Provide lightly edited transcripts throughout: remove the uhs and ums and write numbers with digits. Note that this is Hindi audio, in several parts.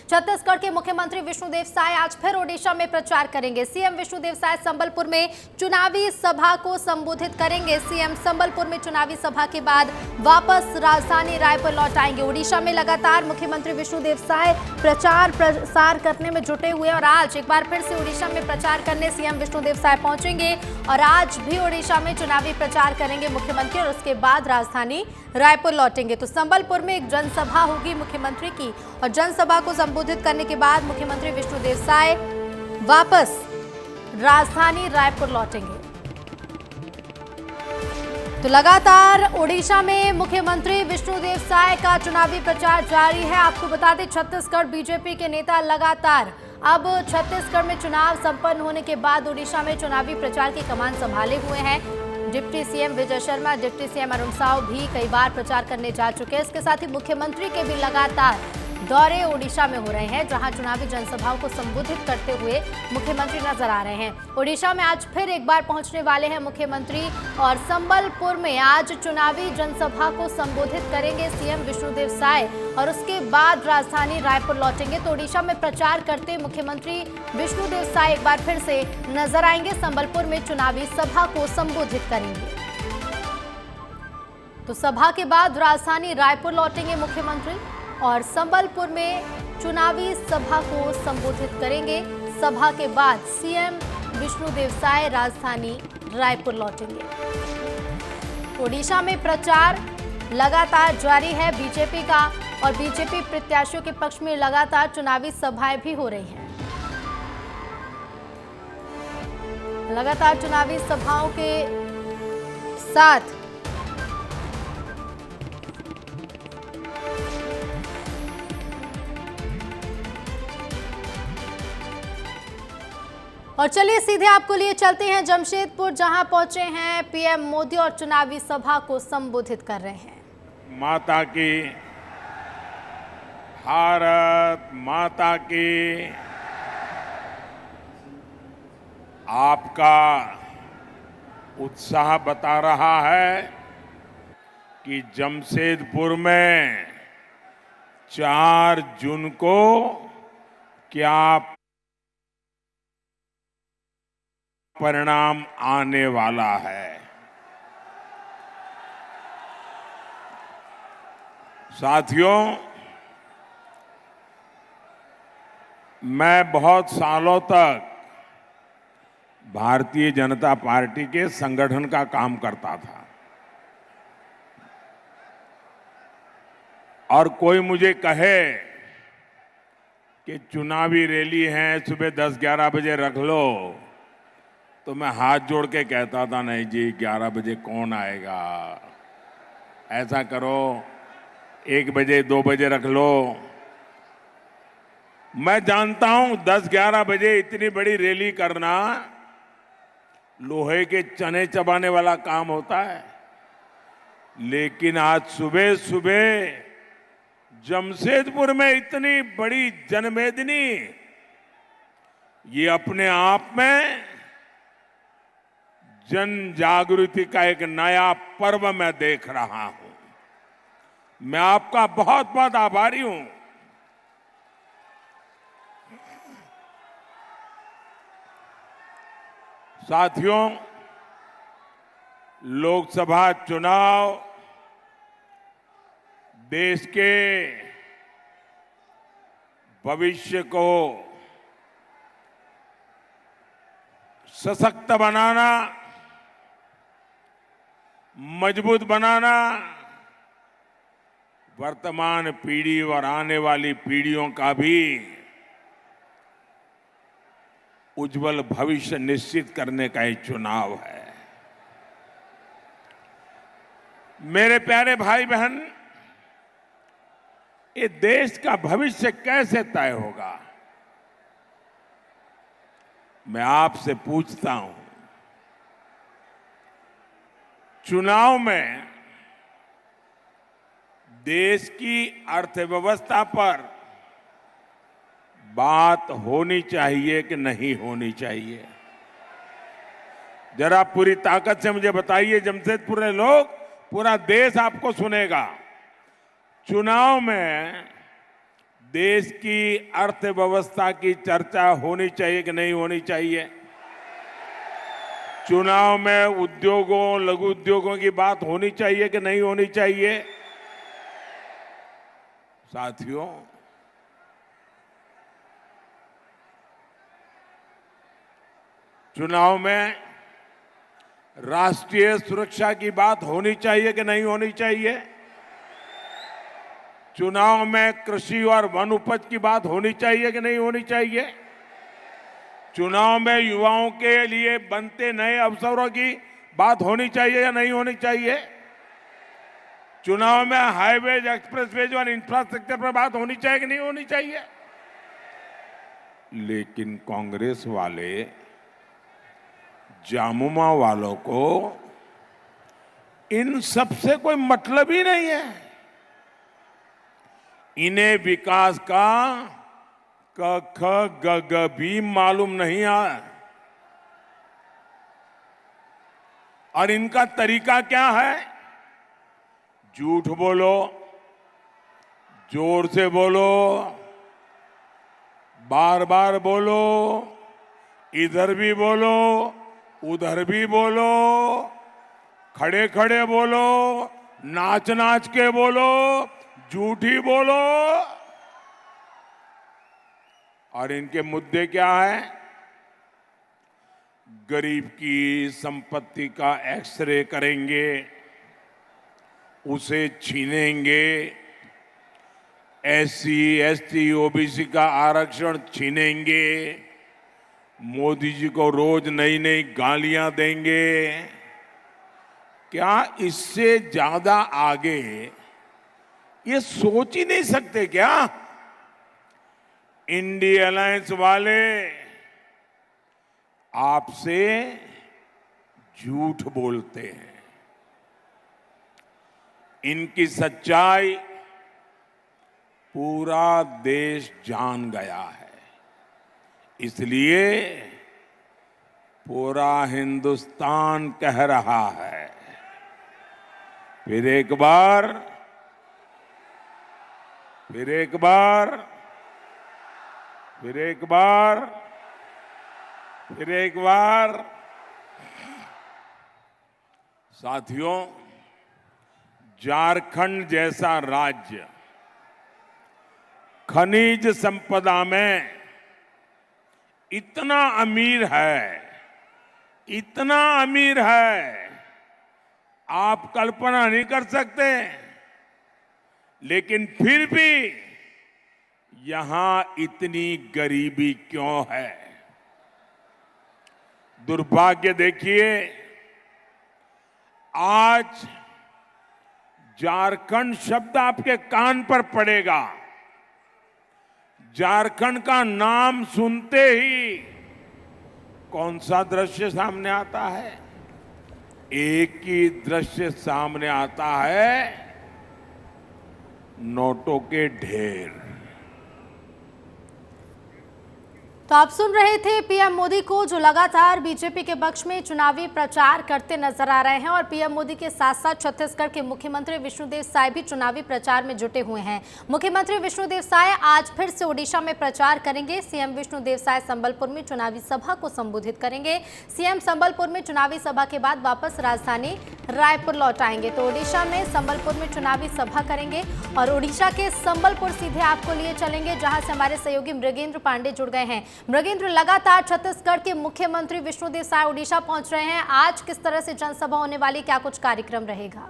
छत्तीसगढ़ के मुख्यमंत्री विष्णुदेव साय आज फिर ओडिशा में प्रचार करेंगे। सीएम विष्णुदेव साय संबलपुर में चुनावी सभा को संबोधित करेंगे। सीएम संबलपुर में चुनावी सभा के बाद वापस राजधानी रायपुर लौट आएंगे। ओडिशा में लगातार मुख्यमंत्री विष्णुदेव साय प्रचार प्रसार करने में जुटे हुए और आज एक बार फिर से ओडिशा में प्रचार करने सीएम विष्णुदेव साय पहुंचेंगे और आज भी ओडिशा में चुनावी प्रचार करेंगे मुख्यमंत्री और उसके बाद राजधानी रायपुर लौटेंगे। तो संबलपुर में एक जनसभा होगी मुख्यमंत्री की और जनसभा को संबोधित करने के बाद मुख्यमंत्री विष्णुदेव साय वापस राजधानी रायपुर लौटेंगे। तो लगातार ओडिशा में मुख्यमंत्री विष्णुदेव साय का चुनावी प्रचार जारी है। आपको बता दें छत्तीसगढ़ बीजेपी के नेता लगातार अब छत्तीसगढ़ में चुनाव संपन्न होने के बाद ओडिशा में चुनावी प्रचार की कमान संभाले हुए हैं। Deputy CM Vijay Sharma, deputy CM Arun Sao भी कई बार प्रचार करने जा चुके हैं। इसके साथ ही मुख्यमंत्री के भी लगातार दौरे ओडिशा में हो रहे हैं, जहां चुनावी जनसभाओं को संबोधित करते हुए मुख्यमंत्री नजर आ रहे हैं। ओडिशा में आज फिर एक बार पहुंचने वाले हैं मुख्यमंत्री और संबलपुर में आज चुनावी जनसभा को संबोधित करेंगे सीएम विष्णुदेव साय और उसके बाद राजधानी रायपुर लौटेंगे। तो ओडिशा में प्रचार करते मुख्यमंत्री विष्णुदेव साय एक बार फिर से नजर आएंगे। संबलपुर में चुनावी सभा को संबोधित करेंगे। तो सभा के बाद राजधानी रायपुर लौटेंगे मुख्यमंत्री और संबलपुर में चुनावी सभा को संबोधित करेंगे। सभा के बाद सीएम विष्णुदेव साय राजधानी रायपुर लौटेंगे। ओडिशा में प्रचार लगातार जारी है बीजेपी का और बीजेपी प्रत्याशियों के पक्ष में लगातार चुनावी सभाएं भी हो रही हैं। लगातार चुनावी सभाओं के साथ और चलिए सीधे आपको लिए चलते हैं जमशेदपुर, जहां पहुंचे हैं पीएम मोदी और चुनावी सभा को संबोधित कर रहे हैं। माता की, भारत माता की। आपका उत्साह बता रहा है कि जमशेदपुर में 4 जून को क्या परिणाम आने वाला है। साथियों, मैं बहुत सालों तक भारतीय जनता पार्टी के संगठन का काम करता था और कोई मुझे कहे कि चुनावी रैली है सुबह 10-11 बजे रख लो, तो मैं हाथ जोड़ के कहता था नहीं जी 11 बजे कौन आएगा, ऐसा करो 1 बजे 2 बजे रख लो। मैं जानता हूं 10-11 बजे इतनी बड़ी रैली करना लोहे के चने चबाने वाला काम होता है, लेकिन आज सुबह सुबह जमशेदपुर में इतनी बड़ी जनमेदनी, ये अपने आप में जन जागृति का एक नया पर्व मैं देख रहा हूं। मैं आपका बहुत बहुत आभारी हूं। साथियों, लोकसभा चुनाव देश के भविष्य को सशक्त बनाना, मजबूत बनाना, वर्तमान पीढ़ी और आने वाली पीढ़ियों का भी उज्जवल भविष्य निश्चित करने का ये चुनाव है। मेरे प्यारे भाई बहन, ये देश का भविष्य कैसे तय होगा? मैं आपसे पूछता हूं, चुनाव में देश की अर्थव्यवस्था पर बात होनी चाहिए कि नहीं होनी चाहिए? जरा पूरी ताकत से मुझे बताइए। जमशेदपुर के लोग, पूरा देश आपको सुनेगा। चुनाव में देश की अर्थव्यवस्था की चर्चा होनी चाहिए कि नहीं होनी चाहिए? चुनाव में उद्योगों, लघु उद्योगों की बात होनी चाहिए कि नहीं होनी चाहिए? साथियों, चुनाव में राष्ट्रीय सुरक्षा की बात होनी चाहिए कि नहीं होनी चाहिए? चुनाव में कृषि और वन उपज की बात होनी चाहिए कि नहीं होनी चाहिए? चुनाव में युवाओं के लिए बनते नए अवसरों की बात होनी चाहिए या नहीं होनी चाहिए? चुनाव में हाईवेज, एक्सप्रेसवेज और इंफ्रास्ट्रक्चर पर बात होनी चाहिए कि नहीं होनी चाहिए? लेकिन कांग्रेस वाले जामुमा वालों को इन सब से कोई मतलब ही नहीं है। इन्हें विकास का क ख ग ग भी मालूम नहीं है। और इनका तरीका क्या है? झूठ बोलो, जोर से बोलो, बार बार बोलो, इधर भी बोलो, उधर भी बोलो, खड़े खड़े बोलो, नाच नाच के बोलो, झूठी बोलो। और इनके मुद्दे क्या है? गरीब की संपत्ति का एक्सरे करेंगे, उसे छीनेंगे, एससी, एसटी, ओबीसी का आरक्षण छीनेंगे, मोदी जी को रोज नई नई गालियां देंगे। क्या इससे ज्यादा आगे ये सोच ही नहीं सकते क्या? इंडिया अलायंस वाले आपसे झूठ बोलते हैं। इनकी सच्चाई पूरा देश जान गया है, इसलिए पूरा हिंदुस्तान कह रहा है, फिर एक बार, फिर एक बार, फिर एक बार, फिर एक बार। साथियों, झारखंड जैसा राज्य खनिज संपदा में इतना अमीर है, इतना अमीर है, आप कल्पना नहीं कर सकते। लेकिन फिर भी यहां इतनी गरीबी क्यों है? दुर्भाग्य देखिए, आज झारखंड शब्द आपके कान पर पड़ेगा, झारखंड का नाम सुनते ही कौन सा दृश्य सामने आता है? एक ही दृश्य सामने आता है, नोटों के ढेर। तो आप सुन रहे थे पीएम मोदी को, जो लगातार बीजेपी के पक्ष में चुनावी प्रचार करते नजर आ रहे हैं। और पीएम मोदी के साथ साथ छत्तीसगढ़ के मुख्यमंत्री विष्णुदेव साय भी चुनावी प्रचार में जुटे हुए हैं। मुख्यमंत्री विष्णुदेव साय आज फिर से ओडिशा में प्रचार करेंगे। सीएम विष्णुदेव साय संबलपुर में चुनावी सभा को संबोधित करेंगे। सीएम संबलपुर में चुनावी सभा के बाद वापस राजधानी रायपुर लौट आएंगे। तो ओडिशा में संबलपुर में चुनावी सभा करेंगे और ओडिशा के संबलपुर सीधे आपको लिए चलेंगे, जहां से हमारे सहयोगी मृगेंद्र पांडे जुड़ गए हैं। मृगेंद्र, लगातार छत्तीसगढ़ के मुख्यमंत्री विष्णुदेव साय ओडिशा पहुंच रहे हैं। आज किस तरह से जनसभा होने वाली, क्या कुछ कार्यक्रम रहेगा?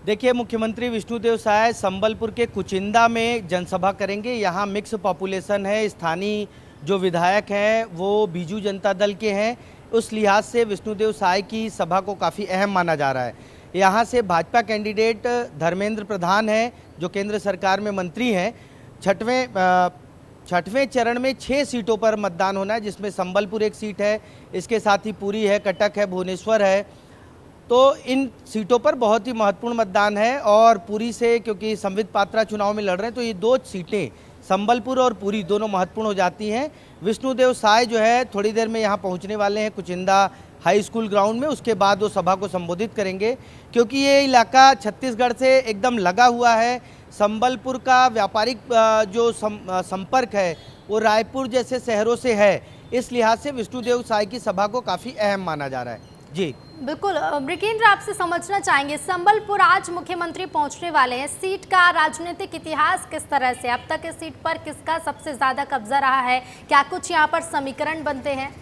देखिए, मुख्यमंत्री विष्णुदेव साय संबलपुर के कुचिंदा में जनसभा करेंगे। यहाँ मिक्स पॉपुलेशन है, स्थानीय जो विधायक हैं वो बीजू जनता दल के हैं। उस लिहाज से विष्णुदेव साय की सभा को काफ़ी अहम माना जा रहा है। यहाँ से भाजपा कैंडिडेट धर्मेंद्र प्रधान हैं, जो केंद्र सरकार में मंत्री हैं। छठवें चरण में 6 सीटों पर मतदान होना है, जिसमें संबलपुर एक सीट है, इसके साथ ही पुरी है, कटक है, भुवनेश्वर है। तो इन सीटों पर बहुत ही महत्वपूर्ण मतदान है। और पुरी से, क्योंकि संबित पात्रा चुनाव में लड़ रहे हैं, तो ये 2 सीटें संबलपुर और पुरी दोनों महत्वपूर्ण हो जाती हैं। विष्णुदेव साय जो है थोड़ी देर में यहाँ पहुँचने वाले हैं कुचिंदा हाई स्कूल ग्राउंड में, उसके बाद वो सभा को संबोधित करेंगे। क्योंकि ये इलाका छत्तीसगढ़ से एकदम लगा हुआ है, संबलपुर का व्यापारिक जो संपर्क है वो रायपुर जैसे शहरों से है, इस लिहाज से विष्णुदेव साय की सभा को काफ़ी अहम माना जा रहा है। जी बिल्कुल, मृगेंद्र आपसे समझना चाहेंगे, संबलपुर आज मुख्यमंत्री पहुंचने वाले हैं, सीट का राजनीतिक इतिहास किस तरह से, अब तक इस सीट पर किसका सबसे ज्यादा कब्जा रहा है, क्या कुछ यहां पर समीकरण बनते हैं?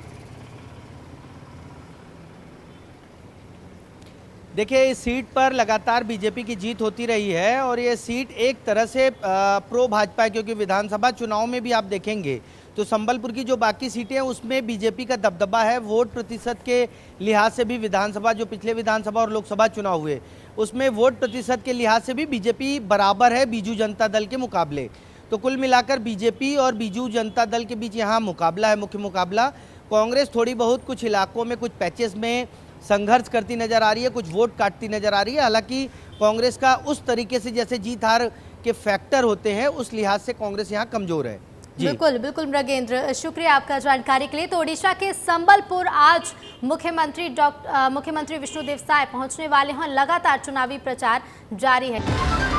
देखिए, इस सीट पर लगातार बीजेपी की जीत होती रही है और ये सीट एक तरह से प्रो भाजपा है, क्योंकि विधानसभा चुनाव में भी आप देखेंगे तो संबलपुर की जो बाकी सीटें हैं उसमें बीजेपी का दबदबा है। वोट प्रतिशत के लिहाज से भी विधानसभा, जो पिछले विधानसभा और लोकसभा चुनाव हुए उसमें वोट प्रतिशत के लिहाज से भी बीजेपी बराबर है बीजू जनता दल के मुकाबले। तो कुल मिलाकर बीजेपी और बीजू जनता दल के बीच यहाँ मुकाबला है, मुख्य मुकाबला। कांग्रेस थोड़ी बहुत कुछ इलाकों में, कुछ पैचेस में संघर्ष करती नजर आ रही है, कुछ वोट काटती नजर आ रही है। हालांकि कांग्रेस का उस तरीके से जैसे जीत हार के फैक्टर होते हैं उस लिहाज से कांग्रेस यहाँ कमजोर है। बिल्कुल बिल्कुल मृगेंद्र, शुक्रिया आपका जानकारी के लिए। तो ओडिशा के संबलपुर आज मुख्यमंत्री विष्णुदेव साय पहुंचने वाले हैं, लगातार चुनावी प्रचार जारी है।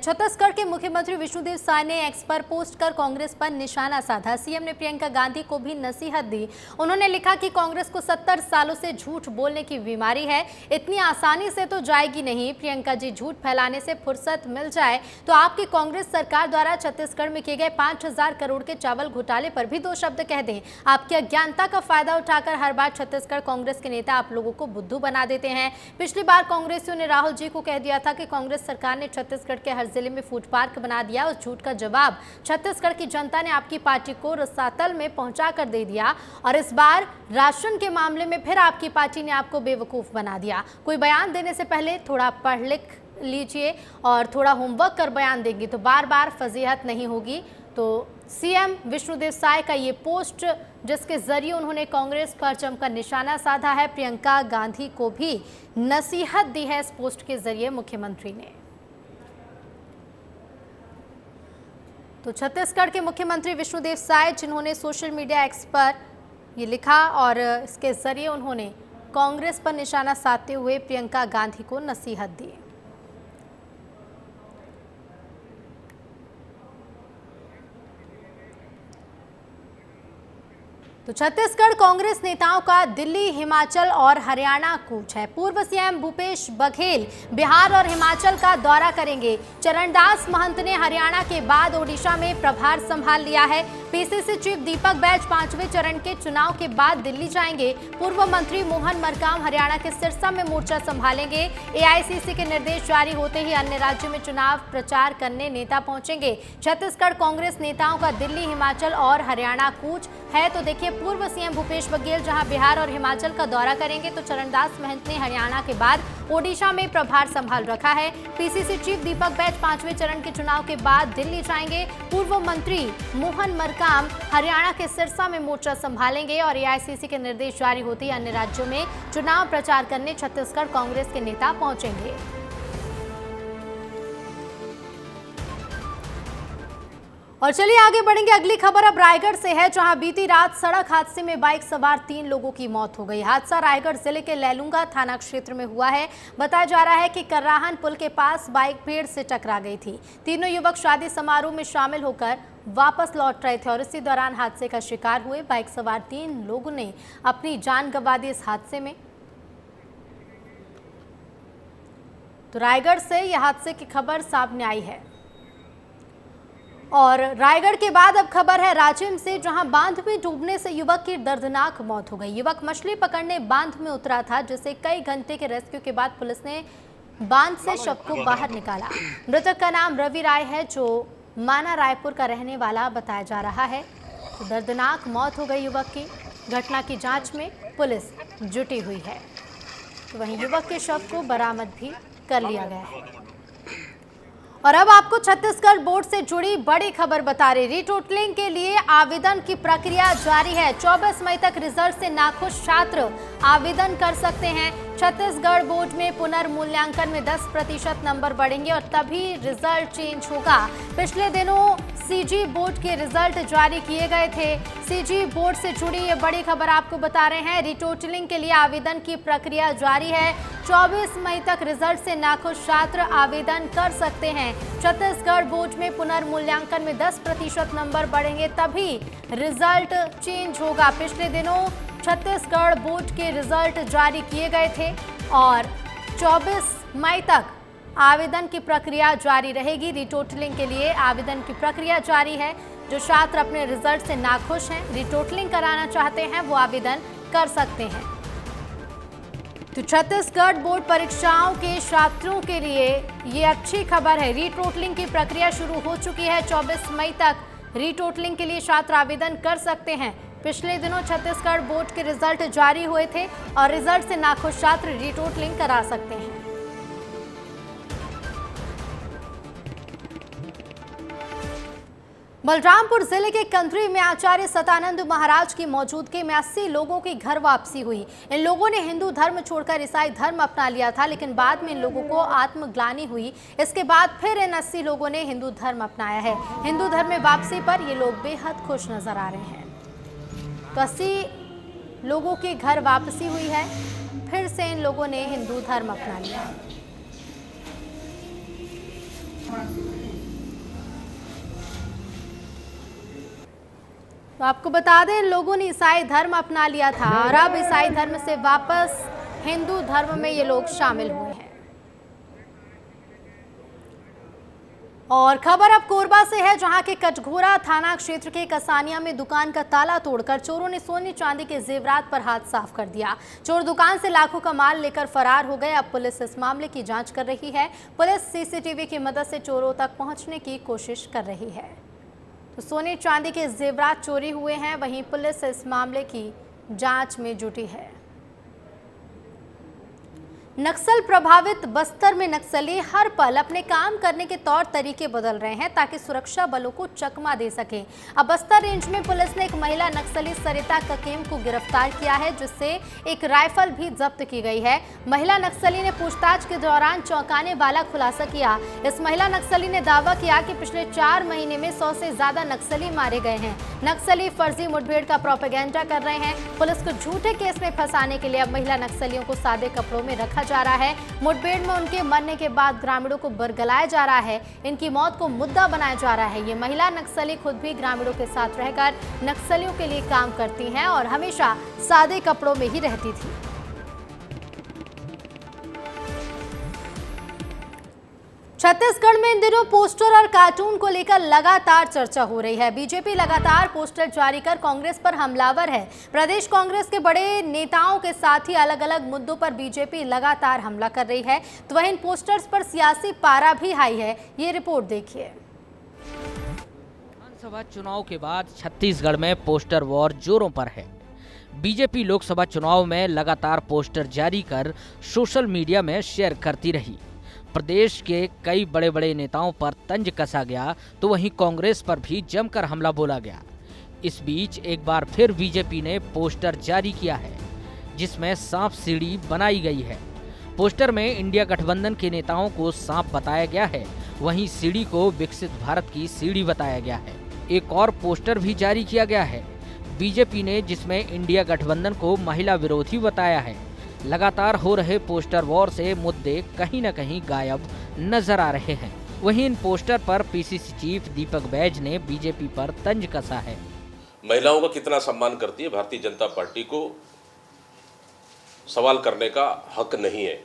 छत्तीसगढ़ के मुख्यमंत्री विष्णुदेव साय ने एक्स पर पोस्ट कर कांग्रेस पर निशाना साधा। सीएम ने प्रियंका गांधी को भी नसीहत दी। उन्होंने लिखा कि कांग्रेस को 70 सालों से झूठ बोलने की बीमारी है, इतनी आसानी से तो जाएगी नहीं। प्रियंका जी, झूठ फैलाने से फुर्सत मिल जाए तो आपकी कांग्रेस सरकार द्वारा छत्तीसगढ़ में किए गए 5000 करोड़ के चावल घोटाले पर भी 2 शब्द कह दें। आपकी अज्ञानता का फायदा उठाकर हर बार छत्तीसगढ़ कांग्रेस के नेता आप लोगों को बुद्धू बना देते हैं। पिछली बार कांग्रेसियों ने राहुल जी को कह दिया था कि कांग्रेस सरकार ने छत्तीसगढ़ के हर जिले में फूड पार्क बना दिया। उस झूठ का जवाब छत्तीसगढ़ की जनता ने आपकी पार्टी को रसातल में पहुंचा कर दे दिया और इस बार राशन के मामले में फिर आपकी पार्टी ने आपको बेवकूफ बना दिया। कोई बयान देने से पहले थोड़ा पढ़ लिख लीजिए और थोड़ा होमवर्क कर बयान देंगे तो बार बार फजीहत नहीं होगी। तो सीएम विष्णुदेव साय का ये पोस्ट, जिसके जरिए उन्होंने कांग्रेस पर जमकर निशाना साधा है, प्रियंका गांधी को भी नसीहत दी है इस पोस्ट के जरिए मुख्यमंत्री ने। तो छत्तीसगढ़ के मुख्यमंत्री विष्णुदेव साय, जिन्होंने सोशल मीडिया एक्स पर ये लिखा और इसके जरिए उन्होंने कांग्रेस पर निशाना साधते हुए प्रियंका गांधी को नसीहत दी। तो छत्तीसगढ़ कांग्रेस नेताओं का दिल्ली, हिमाचल और हरियाणा कूच है। पूर्व सीएम भूपेश बघेल बिहार और हिमाचल का दौरा करेंगे। चरणदास महंत ने हरियाणा के बाद ओडिशा में प्रभार संभाल लिया है। पीसीसी चीफ दीपक बैज 5वें चरण के चुनाव के बाद दिल्ली जाएंगे। पूर्व मंत्री मोहन मरकाम हरियाणा के सिरसा में मोर्चा संभालेंगे। एआईसीसी के निर्देश जारी होते ही अन्य राज्यों में चुनाव प्रचार करने नेता पहुंचेंगे। छत्तीसगढ़ कांग्रेस नेताओं का दिल्ली, हिमाचल और हरियाणा कूच है। तो देखिए, पूर्व सीएम भूपेश बघेल जहां बिहार और हिमाचल का दौरा करेंगे तो चरणदास महंत ने हरियाणा के बाद ओडिशा में प्रभार संभाल रखा है। पीसीसी चीफ दीपक बैज 5वें चरण के चुनाव के बाद दिल्ली जाएंगे। पूर्व मंत्री मोहन मरकाम हरियाणा के सिरसा में मोर्चा संभालेंगे और एआईसीसी के निर्देश जारी होते ही अन्य राज्यों में चुनाव प्रचार करने छत्तीसगढ़ कांग्रेस के नेता पहुंचेंगे। और चलिए आगे बढ़ेंगे। अगली खबर अब रायगढ़ से है, जहां बीती रात सड़क हादसे में बाइक सवार 3 लोगों की मौत हो गई। हादसा रायगढ़ जिले के लैलूंगा थाना क्षेत्र में हुआ है। बताया जा रहा है कि कर्राहन पुल के पास बाइक पेड़ से टकरा गई थी। तीनों युवक शादी समारोह में शामिल होकर वापस लौट रहे थे और इसी दौरान हादसे का शिकार हुए। बाइक सवार 3 लोगों ने अपनी जान गंवा दी इस हादसे में। तो रायगढ़ से यह हादसे की खबर सामने आई है। और रायगढ़ के बाद अब खबर है राजिम से, जहां बांध में डूबने से युवक की दर्दनाक मौत हो गई। युवक मछली पकड़ने बांध में उतरा था, जिसे कई घंटे के रेस्क्यू के बाद पुलिस ने बांध से शव को बाहर निकाला। मृतक का नाम रवि राय है, जो माना रायपुर का रहने वाला बताया जा रहा है। तो दर्दनाक मौत हो गई युवक की। घटना की जांच में पुलिस जुटी हुई है। तो वहीं युवक के शव को बरामद भी कर लिया गया है। और अब आपको छत्तीसगढ़ बोर्ड से जुड़ी बड़ी खबर बता रहे। रीटोटलिंग के लिए आवेदन की प्रक्रिया जारी है। 24 मई तक रिजल्ट से नाखुश छात्र आवेदन कर सकते हैं। छत्तीसगढ़ बोर्ड में पुनर्मूल्यांकन में 10% नंबर बढ़ेंगे और तभी रिजल्ट चेंज होगा। पिछले दिनों सीजी बोर्ड के रिजल्ट जारी किए गए थे। सीजी बोर्ड से जुड़ी ये बड़ी खबर आपको बता रहे हैं। रिटोटलिंग के लिए आवेदन की प्रक्रिया जारी है। 24 मई तक रिजल्ट से नाखुश छात्र आवेदन कर सकते हैं। छत्तीसगढ़ बोर्ड में पुनर्मूल्यांकन में 10% नंबर बढ़ेंगे तभी रिजल्ट चेंज होगा। पिछले दिनों छत्तीसगढ़ बोर्ड के रिजल्ट जारी किए गए थे और 24 मई तक आवेदन की प्रक्रिया जारी रहेगी। रिटोटलिंग के लिए आवेदन की प्रक्रिया जारी है। जो छात्र अपने रिजल्ट से नाखुश हैं, रिटोटलिंग कराना चाहते हैं, वो आवेदन कर सकते हैं। तो छत्तीसगढ़ बोर्ड परीक्षाओं के छात्रों के लिए ये अच्छी खबर है। रीटोटलिंग की प्रक्रिया शुरू हो चुकी है। 24 मई तक रीटोटलिंग के लिए छात्र आवेदन कर सकते हैं। पिछले दिनों छत्तीसगढ़ बोर्ड के रिजल्ट जारी हुए थे और रिजल्ट से नाखुश छात्र रीटोटलिंग करा सकते हैं। बलरामपुर जिले के कंत्री में आचार्य सतानंद महाराज की मौजूदगी में 80 लोगों की घर वापसी हुई। इन लोगों ने हिंदू धर्म छोड़कर ईसाई धर्म अपना लिया था, लेकिन बाद में इन लोगों को आत्मग्लानि हुई। इसके बाद फिर इन 80 लोगों ने हिंदू धर्म अपनाया है। हिंदू धर्म में वापसी पर ये लोग बेहद खुश नजर आ रहे हैं। तो 80 लोगों की घर वापसी हुई है। फिर से इन लोगों ने हिंदू धर्म अपना लिया। तो आपको बता दें, इन लोगों ने ईसाई धर्म अपना लिया था और अब ईसाई धर्म से वापस हिंदू धर्म में ये लोग शामिल हुए हैं। और खबर अब कोरबा से है, जहां के कटघोरा थाना क्षेत्र के कसानिया में दुकान का ताला तोड़कर चोरों ने सोने चांदी के जेवरात पर हाथ साफ कर दिया। चोर दुकान से लाखों का माल लेकर फरार हो गए। अब पुलिस इस मामले की जांच कर रही है। पुलिस सीसीटीवी की मदद से चोरों तक पहुंचने की कोशिश कर रही है। तो सोने चांदी के जेवरात चोरी हुए हैं, वहीं पुलिस इस मामले की जांच में जुटी है। नक्सल प्रभावित बस्तर में नक्सली हर पल अपने काम करने के तौर तरीके बदल रहे हैं ताकि सुरक्षा बलों को चकमा दे सके। अब बस्तर रेंज में पुलिस ने एक महिला नक्सली सरिता ककेम को गिरफ्तार किया है, जिससे एक राइफल भी जब्त की गई है। महिला नक्सली ने पूछताछ के दौरान चौंकाने वाला खुलासा किया। इस महिला नक्सली ने दावा किया कि पिछले 4 महीने में 100 से ज्यादा नक्सली मारे गए हैं। नक्सली फर्जी मुठभेड़ का प्रोपेगेंडा कर रहे हैं। पुलिस को झूठे केस में फंसाने के लिए अब महिला नक्सलियों को सादे कपड़ों में रखा जा रहा है। मुठभेड़ में उनके मरने के बाद ग्रामीणों को बरगलाया जा रहा है। इनकी मौत को मुद्दा बनाया जा रहा है। ये महिला नक्सली खुद भी ग्रामीणों के साथ रहकर नक्सलियों के लिए काम करती हैं और हमेशा सादे कपड़ों में ही रहती थी। छत्तीसगढ़ में इन दिनों पोस्टर और कार्टून को लेकर लगातार चर्चा हो रही है। बीजेपी लगातार पोस्टर जारी कर कांग्रेस पर हमलावर है। प्रदेश कांग्रेस के बड़े नेताओं के साथ ही अलग अलग मुद्दों पर बीजेपी लगातार हमला कर रही है। तो वहीं इन पोस्टर्स पर सियासी पारा भी हाई है। ये रिपोर्ट देखिए। विधानसभा चुनाव के बाद छत्तीसगढ़ में पोस्टर वॉर जोरों पर है। बीजेपी लोकसभा चुनाव में लगातार पोस्टर जारी कर सोशल मीडिया में शेयर करती रही। प्रदेश के कई बड़े बड़े नेताओं पर तंज कसा गया, तो वहीं कांग्रेस पर भी जमकर हमला बोला गया। इस बीच एक बार फिर बीजेपी ने पोस्टर जारी किया है, जिसमें सांप सीढ़ी बनाई गई है। पोस्टर में इंडिया गठबंधन के नेताओं को सांप बताया गया है, वहीं सीढ़ी को विकसित भारत की सीढ़ी बताया गया है। एक और पोस्टर भी जारी किया गया है बीजेपी ने, जिसमें इंडिया गठबंधन को महिला विरोधी बताया है। लगातार हो रहे पोस्टर वॉर से मुद्दे कहीं न कहीं गायब नजर आ रहे हैं। वहीं इन पोस्टर पर पीसीसी चीफ दीपक बैज ने बीजेपी पर तंज कसा है। महिलाओं का कितना सम्मान करती है, भारतीय जनता पार्टी को सवाल करने का हक नहीं है।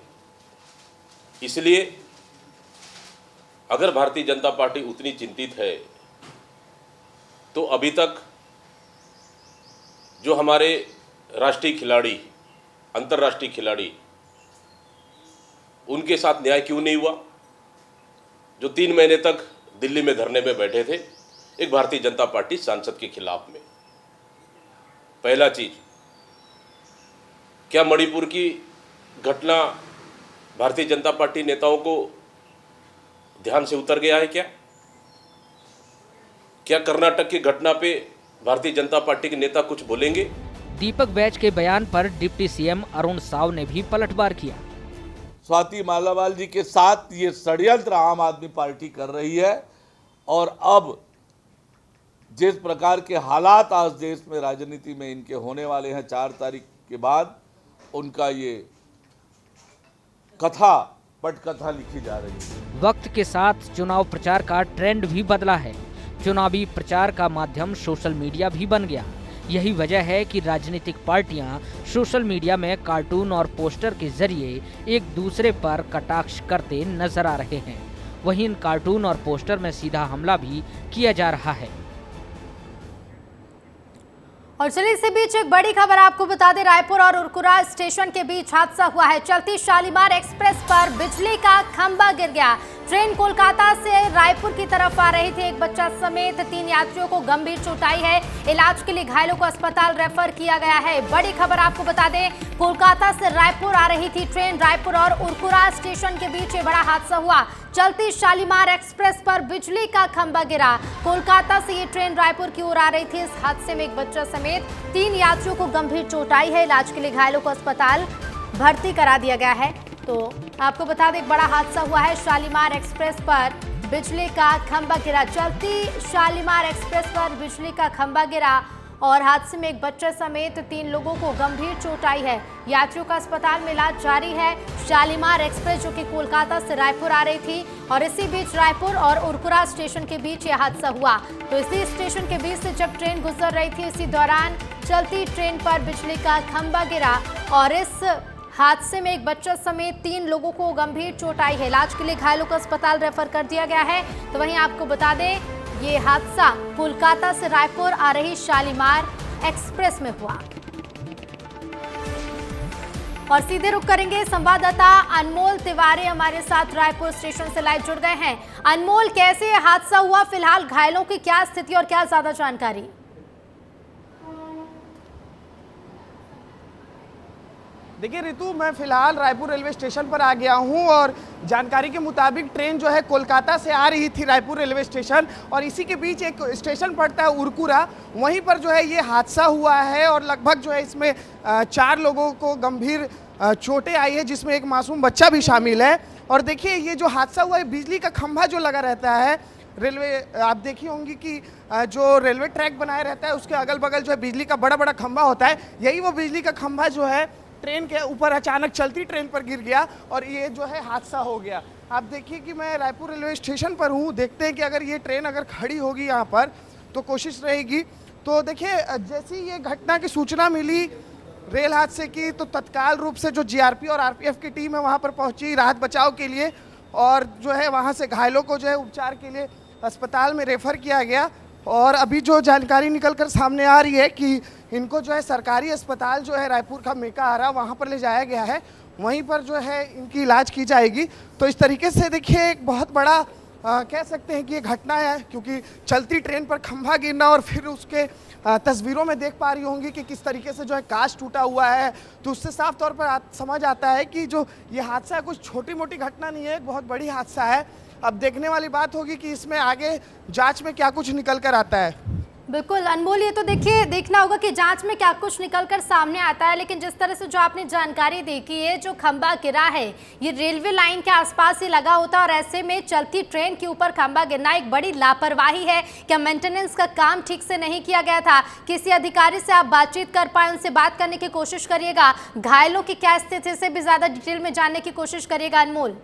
इसलिए अगर भारतीय जनता पार्टी उतनी चिंतित है तो अभी तक जो हमारे राष्ट्रीय खिलाड़ी, अंतर्राष्ट्रीय खिलाड़ी, उनके साथ न्याय क्यों नहीं हुआ? जो 3 महीने तक दिल्ली में धरने में बैठे थे एक भारतीय जनता पार्टी सांसद के खिलाफ में। पहला चीज, क्या मणिपुर की घटना भारतीय जनता पार्टी नेताओं को ध्यान से उतर गया है क्या? क्या कर्नाटक की घटना पे भारतीय जनता पार्टी के नेता कुछ बोलेंगे? दीपक बैज के बयान पर डिप्टी सीएम अरुण साव ने भी पलटवार किया। स्वाति मालावाल जी के साथ ये षड्यंत्र आम आदमी पार्टी कर रही है और अब जिस प्रकार के हालात आज देश में राजनीति में इनके होने वाले हैं 4 तारीख के बाद, उनका ये कथा पटकथा लिखी जा रही है। वक्त के साथ चुनाव प्रचार का ट्रेंड भी बदला है। चुनावी प्रचार का माध्यम सोशल मीडिया भी बन गया। यही वजह है कि राजनीतिक पार्टियां सोशल मीडिया में कार्टून और पोस्टर के जरिए एक दूसरे पर कटाक्ष करते नजर आ रहे हैं। वहीं इन कार्टून और पोस्टर में सीधा हमला भी किया जा रहा है। और चलिए इसी बीच एक बड़ी खबर आपको बता दें, रायपुर और उरकुरा स्टेशन के बीच हादसा हुआ है। चलती शालीमार एक्सप्रेस पर बिजली का खंभा गिर गया। ट्रेन कोलकाता से रायपुर की तरफ आ रही थी। एक बच्चा समेत 3 यात्रियों को गंभीर चोट आई है। इलाज के लिए घायलों को अस्पताल रेफर किया गया है। बड़ी खबर आपको बता दें, कोलकाता से रायपुर आ रही थी ट्रेन। रायपुर और उरकुरा स्टेशन के बीच ये बड़ा हादसा हुआ। चलती शालीमार एक्सप्रेस पर बिजली का खंभा गिरा। कोलकाता से ये ट्रेन रायपुर की ओर आ रही थी। इस हादसे में एक बच्चा समेत 3 यात्रियों को गंभीर चोट आई है। इलाज के लिए घायलों को अस्पताल भर्ती करा दिया गया है। तो आपको बता दें, एक बड़ा हादसा हुआ है। शालीमार एक्सप्रेस पर बिजली का खंभा गिरा। चलती शालीमार एक्सप्रेस पर बिजली का खंभा गिरा और हादसे में एक बच्चे समेत 3 लोगों को गंभीर चोट आई है। यात्रियों का अस्पताल में इलाज जारी है। शालीमार एक्सप्रेस जो कि कोलकाता से रायपुर आ रही थी और इसी बीच रायपुर और उरकुरा स्टेशन के बीच यह हादसा हुआ। तो इसी स्टेशन के बीच से जब ट्रेन गुजर रही थी, इसी दौरान चलती ट्रेन पर बिजली का खंभा गिरा और इस हादसे में एक बच्चा समेत 3 लोगों को गंभीर चोट आई है। इलाज के लिए घायलों को अस्पताल रेफर कर दिया गया है। तो वहीं आपको बता दें, ये हादसा कोलकाता से रायपुर आ रही शालीमार एक्सप्रेस में हुआ। और सीधे रुक करेंगे, संवाददाता अनमोल तिवारी हमारे साथ रायपुर स्टेशन से लाइव जुड़ गए हैं। अनमोल, कैसे ये हादसा हुआ? फिलहाल घायलों की क्या स्थिति और क्या ज्यादा जानकारी? देखिए रितु, मैं फिलहाल रायपुर रेलवे स्टेशन पर आ गया हूं और जानकारी के मुताबिक ट्रेन जो है कोलकाता से आ रही थी रायपुर रेलवे स्टेशन और इसी के बीच एक स्टेशन पड़ता है उरकुरा, वहीं पर जो है ये हादसा हुआ है और लगभग जो है इसमें 4 लोगों को गंभीर चोटें आई है, जिसमें एक मासूम बच्चा भी शामिल है। और देखिए ये जो हादसा हुआ है, बिजली का खंभा जो लगा रहता है रेलवे, आप देखी होंगी कि जो रेलवे ट्रैक बनाया रहता है उसके अगल बगल जो है बिजली का बड़ा बड़ा खंभा होता है। यही वो बिजली का खंभा जो है ट्रेन के ऊपर अचानक चलती ट्रेन पर गिर गया और ये जो है हादसा हो गया। आप देखिए कि मैं रायपुर रेलवे स्टेशन पर हूँ। देखते हैं कि अगर ये ट्रेन अगर खड़ी होगी यहाँ पर तो कोशिश रहेगी। तो देखिए जैसी ये घटना की सूचना मिली रेल हादसे की, तो तत्काल रूप से जो जीआरपी और आरपीएफ की टीम है वहाँ पर पहुँची राहत बचाव के लिए और जो है वहाँ से घायलों को जो है उपचार के लिए अस्पताल में रेफर किया गया। और अभी जो जानकारी निकलकर सामने आ रही है कि इनको जो है सरकारी अस्पताल जो है रायपुर का मेकाहारा वहाँ पर ले जाया गया है, वहीं पर जो है इनकी इलाज की जाएगी। तो इस तरीके से देखिए एक बहुत बड़ा कह सकते हैं कि ये घटना है, क्योंकि चलती ट्रेन पर खंभा गिरना और फिर उसके तस्वीरों में देख पा रही होंगी कि किस तरीके से जो है कांच टूटा हुआ है। तो उससे साफ तौर पर समझ आता है कि जो ये हादसा कुछ छोटी मोटी घटना नहीं है, एक बहुत बड़ी हादसा है। अब देखने वाली बात होगी कि इसमें आगे जांच में क्या कुछ निकल कर आता है। बिल्कुल अनमोल, ये तो देखिए देखना होगा कि जांच में क्या कुछ निकल कर सामने आता है। लेकिन जिस तरह से जो आपने जानकारी दी कि ये जो खंभा गिरा है ये रेलवे लाइन के आसपास ही लगा होता है और ऐसे में चलती ट्रेन के ऊपर खंभा गिरना एक बड़ी लापरवाही है। क्या मेंटेनेंस का काम ठीक से नहीं किया गया था? किसी अधिकारी से आप बातचीत कर पाए, उनसे बात करने की कोशिश करिएगा। घायलों की क्या स्थिति से भी ज्यादा डिटेल में जानने की कोशिश करिएगा अनमोल।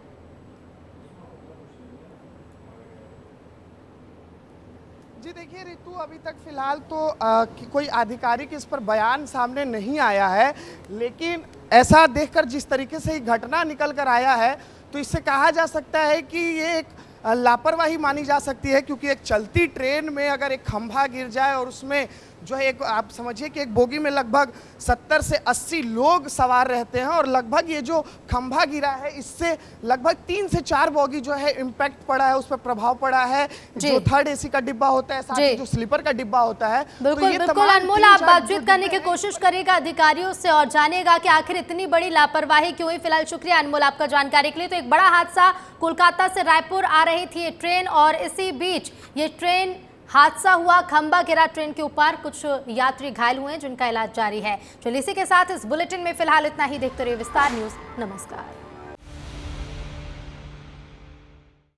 जी देखिए रितु, अभी तक फिलहाल तो कोई आधिकारिक इस पर बयान सामने नहीं आया है, लेकिन ऐसा देखकर जिस तरीके से ये घटना निकल कर आया है तो इससे कहा जा सकता है कि ये एक लापरवाही मानी जा सकती है, क्योंकि एक चलती ट्रेन में अगर एक खंभा गिर जाए और उसमें जो है एक आप समझिए कि एक बोगी में लगभग 70 से 80 लोग सवार रहते हैं और लगभग ये जो खंभा गिरा है इससे लगभग 3 से 4 बोगी जो है इम्पैक्ट पड़ा है, उस पर प्रभाव पड़ा है। जो थर्ड एसी का डिब्बा होता है, साथ ही जो स्लीपर का डिब्बा होता है। बिल्कुल बिल्कुल अनमोल, आप बातचीत करने की कोशिश करेगा अधिकारियों से और जानेगा कि आखिर इतनी बड़ी लापरवाही क्यों हुई। फिलहाल शुक्रिया अनमोल आपका जानकारी के लिए। तो एक बड़ा हादसा, कोलकाता से रायपुर आ रही थी ये ट्रेन और इसी बीच ये ट्रेन हादसा हुआ, खंभा गिरा ट्रेन के ऊपर, कुछ यात्री घायल हुए जिनका इलाज जारी है। चलिए इसी के साथ इस बुलेटिन में फिलहाल इतना ही। देखते रहिए विस्तार न्यूज़। नमस्कार।